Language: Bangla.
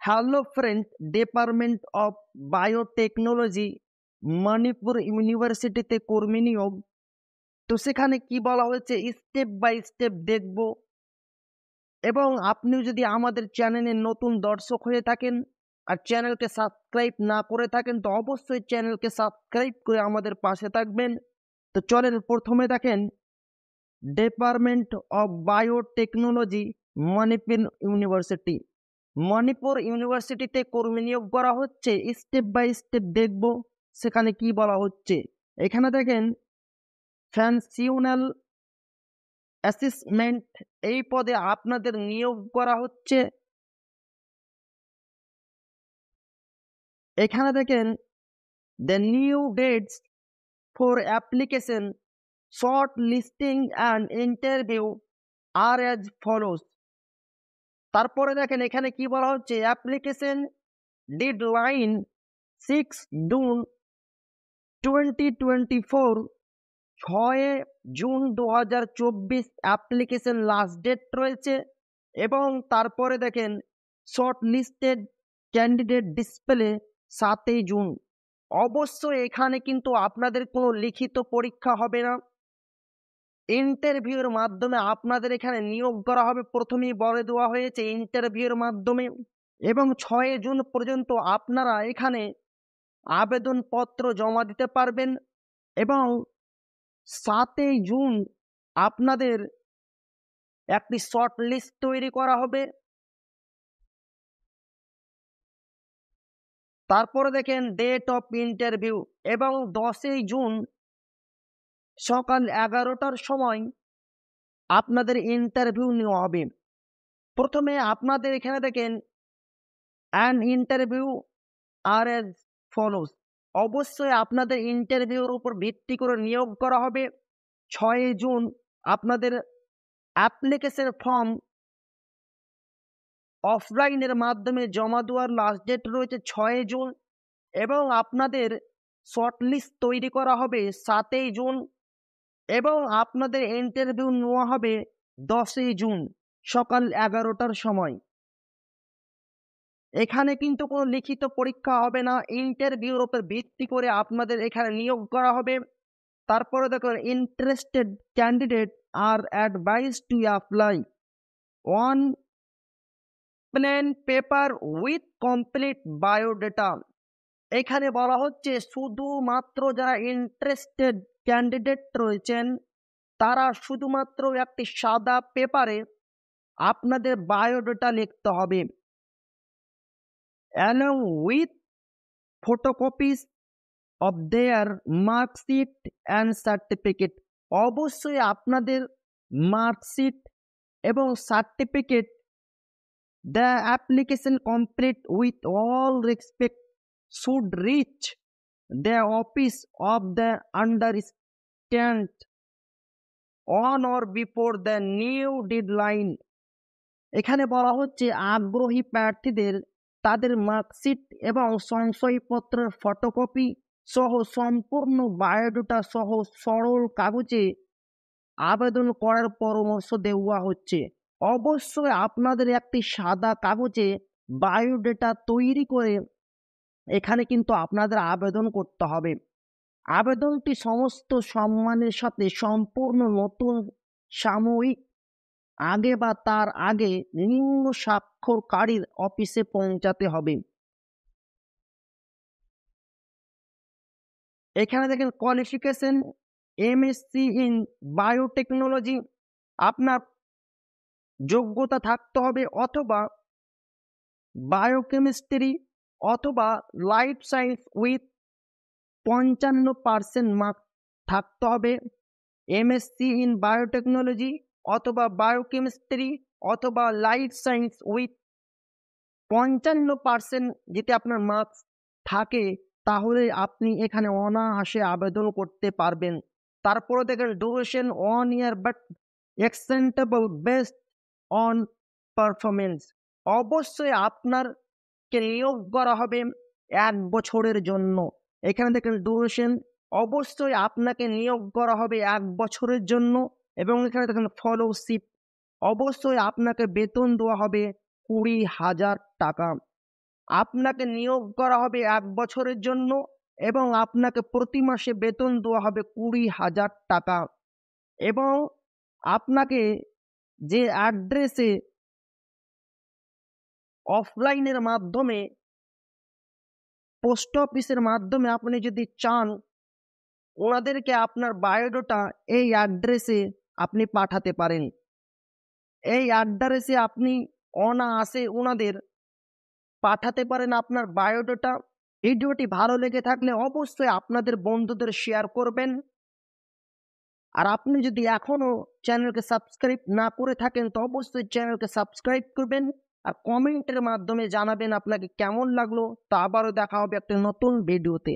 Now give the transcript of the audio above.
Hello friend, department of biotechnology Manipur ইউনিভার্সিটিতে কর্মী নিয়োগ। তো সেখানে কি বলা হয়েছে স্টেপ বাই স্টেপ দেখব। এবং আপনিও যদি আমাদের চ্যানেলে নতুন দর্শক হয়ে থাকেন আর চ্যানেলকে সাবস্ক্রাইব না করে থাকেন, তো অবশ্যই চ্যানেলকে সাবস্ক্রাইব করে আমাদের পাশে থাকবেন। তো চলেন, প্রথমে দেখেন department of biotechnology Manipur university. Manipur ইউনিভার্সিটিতে কর্মী নিয়োগ করা হচ্ছে। স্টেপ বাই স্টেপ দেখব সেখানে কি বলা হচ্ছে। এখানে দেখেন ফ্যানসিওনাল অ্যাসিস্টমেন্ট, এই পদে আপনাদের নিয়োগ করা হচ্ছে। এখানে দেখেন the new dates for application, short listing and interview are as follows. তারপরে দেখেন এখানে কি বলা হচ্ছে, application deadline 6 June 2024, 6 June 2024 application last date রয়েছে। এবং তারপরে দেখেন short listed candidate display 7 June. অবশ্যই এখানে কিন্তু আপনাদের কোনো লিখিত পরীক্ষা হবে না, ইন্টারভিউর মাধ্যমে আপনাদের এখানে নিয়োগ করা হবে। প্রথমেই বলে দেওয়া হয়েছে ইন্টারভিউর মাধ্যমে। এবং 6 জুন পর্যন্ত আপনারা এখানে আবেদনপত্র জমা দিতে পারবেন। এবং 7 জুন আপনাদের একটি শর্ট লিস্ট তৈরি করা হবে। তারপরে দেখেন ডেট অফ ইন্টারভিউ, এবং 10 জুন সকাল 11টার সময় আপনাদের ইন্টারভিউ নেওয়া হবে। প্রথমে আপনাদের এখানে দেখেন and interview are as follows. অবশ্যই আপনাদের ইন্টারভিউর উপর ভিত্তি করে নিয়োগ করা হবে। 6 জুন আপনাদের অ্যাপ্লিকেশন ফর্ম অফলাইনের মাধ্যমে জমা দেওয়ার লাস্ট ডেট রয়েছে 6 জুন। এবং আপনাদের শর্টলিস্ট তৈরি করা হবে 7 জুন। এবং আপনাদের ইন্টারভিউ নেওয়া হবে 10 জুন সকাল 11টার সময়। এখানে কিন্তু কোনো লিখিত পরীক্ষা হবে না, ইন্টারভিউর উপর ভিত্তি করে আপনাদের এখানে নিয়োগ করা হবে। তারপরে দেখুন interested candidate are advise to apply one plain paper with complete biodata. এখানে বলা হচ্ছে শুধুমাত্র যারা ইন্টারেস্টেড ক্যান্ডিডেট রয়েছেন তারা শুধুমাত্র একটি সাদা পেপারে আপনাদের বায়োডাটা লিখতে হবে, along with photocopies of their marksheet and certificate. অবশ্যই আপনাদের মার্কশিট এবং certificate, the application complete with all respect should reach the office of the understand on or before the new deadline. এখানে বলা হচ্ছে আগ্রহী প্রার্থীদের তাদের মার্কশিট এবং সংশয়পত্রের ফটোকপি সহ সম্পূর্ণ বায়োডাটা সহ সরল কাগজে আবেদন করার পরামর্শ দেওয়া হচ্ছে। অবশ্যই আপনাদের একটি সাদা কাগজে বায়োডাটা তৈরি করে এখানে কিন্তু আপনাদের আবেদন করতে হবে। আবেদনটি সমস্ত সম্মানের সাথে সম্পূর্ণ নতুন সাময়িক আগে বা তার আগে নিম্ন স্বাক্ষরকারীর অফিসে পৌঁছাতে হবে। এখানে দেখেন কোয়ালিফিকেশন এমএসসি ইন বায়োটেকনোলজি, আপনার যোগ্যতা থাকতে হবে অথবা বায়োকেমিস্ট্রি অথবা লাইফ সায়েন্স উইথ 55% মার্ক থাকতে হবে। এমএসসি ইন বায়োটেকনোলজি অথবা বায়োকেমিস্ট্রি অথবা লাইফ সায়েন্স উইথ 55% যদি আপনার মার্কস থাকে তাহলে আপনি এখানে অনায়াসে আবেদন করতে পারবেন। তারপরে দেখেন duration 1 year but extendable based on performance. অবশ্যই আপনারকে নিয়োগ করা হবে 1 বছরের জন্য। এখানে দেখেন ডিউরেশন, অবশ্যই আপনাকে নিয়োগ করা হবে 1 বছরের জন্য। এবং এখানে দেখেন ফলোশিপ, অবশ্যই আপনাকে বেতন দেওয়া হবে 20,000 টাকা। আপনাকে নিয়োগ করা হবে 1 বছরের জন্য এবং আপনাকে প্রতি মাসে বেতন দেওয়া হবে 20,000 টাকা এবং আপনাকে যে অ্যাড্রেসে অফলাইনের মাধ্যমে পোস্ট অফিসের মাধ্যমে আপনি যদি চান ওনাদেরকে আপনার বায়োডাটা এই অ্যাড্রেসে আপনি পাঠাতে পারেন। এই অ্যাড্রেসে আপনি অনায়াসে ওনাদের পাঠাতে পারেন আপনার বায়োডাটা। ভিডিওটি ভালো লেগে থাকলে অবশ্যই আপনাদের বন্ধুদের শেয়ার করবেন। আর আপনি যদি এখনো চ্যানেলকে সাবস্ক্রাইব না করে থাকেন তো অবশ্যই চ্যানেলকে সাবস্ক্রাইব করবেন আর কমেন্টের মাধ্যমে জানাবেন আপনাকে কেমন লাগলো। তো আবারও দেখা হবে একটা নতুন ভিডিওতে।